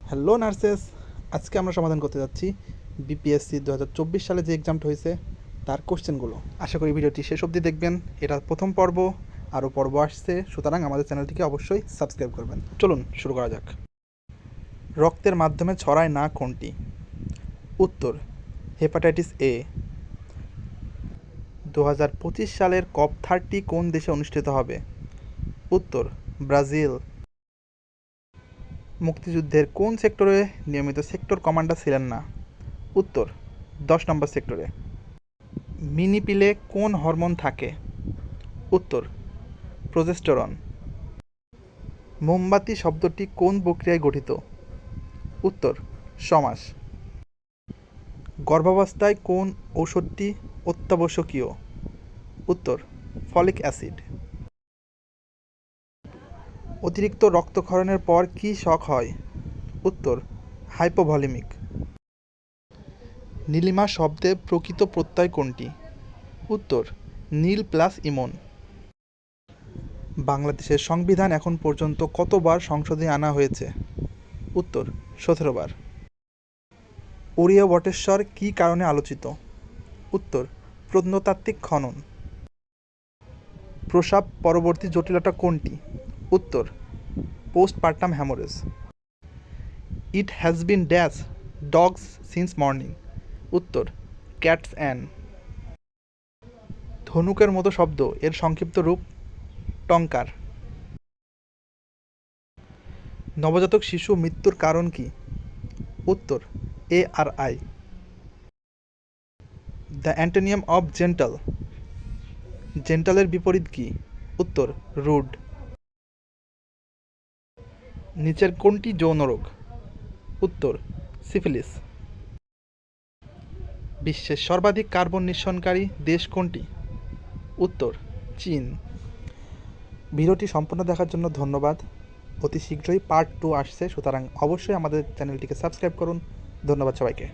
Hello nurses, আজকে আমরা সমাধান করতে যাচ্ছি বিপিএসসি 2024 সালে যে এক্সামটা হয়েছে তার কোশ্চেনগুলো। আশা করি ভিডিওটি শেষ অবধি দেখবেন। এটা প্রথম পর্ব, আরও পর্ব আসছে, সুতরাং আমাদের চ্যানেলটিকে অবশ্যই সাবস্ক্রাইব করবেন। চলুন শুরু করা যাক। রক্তের মাধ্যমে ছড়ায় না কোনটি? উত্তর হেপাটাইটিস এ। 2025 সালের COP30 কোন দেশে অনুষ্ঠিত হবে? উত্তর ব্রাজিল। মুক্তিযুদ্ধের কোন সেক্টরে নিয়মিত সেক্টর কমান্ডার ছিলেন না? উত্তর 10 নম্বর সেক্টরে। মিনি পিলে কোন হরমোন থাকে? উত্তর প্রজেস্টেরন। মোমবাতি শব্দটি কোন প্রক্রিয়ায় গঠিত? উত্তর সমাস। গর্ভাবস্থায় কোন ঔষধটি অত্যাবশ্যকীয়? উত্তর ফলিক অ্যাসিড। অতিরিক্ত রক্তক্ষরণের পর কী শক হয়? উত্তর হাইপোভলিমিক। নীলিমা শব্দের প্রকৃত প্রত্যয় কোনটি? উত্তর নীল প্লাস ইমন। বাংলাদেশের সংবিধান এখন পর্যন্ত কতবার সংশোধনে আনা হয়েছে? উত্তর 17 বার। ওড়িয়া বটেশ্বর কী কারণে আলোচিত? উত্তর প্রত্নতাত্ত্বিক খনন। প্রসব পরবর্তী জটিলতা কোনটি? উত্তর postpartum haemorrhage. It has been dash dogs since morning. উত্তর ক্যাটস অ্যান। ধনুকের মতো শব্দ এর সংক্ষিপ্ত রূপ টঙ্কার। নবজাতক শিশু মৃত্যুর কারণ কি? উত্তর ARI। The antonym of gentle. জেন্টালের বিপরীত কি? উত্তর রুড। নিচের কোনটি যৌন রোগ? উত্তর সিফিলিস। বিশ্বের সর্বাধিক কার্বন নিঃসরণকারী দেশ কোনটি? উত্তর চীন। ভিডিওটি সম্পূর্ণ দেখার জন্য ধন্যবাদ। অতি শীঘ্রই পার্ট 2 আসছে, সুতরাং অবশ্যই আমাদের চ্যানেলটিকে সাবস্ক্রাইব করুন। ধন্যবাদ সবাইকে।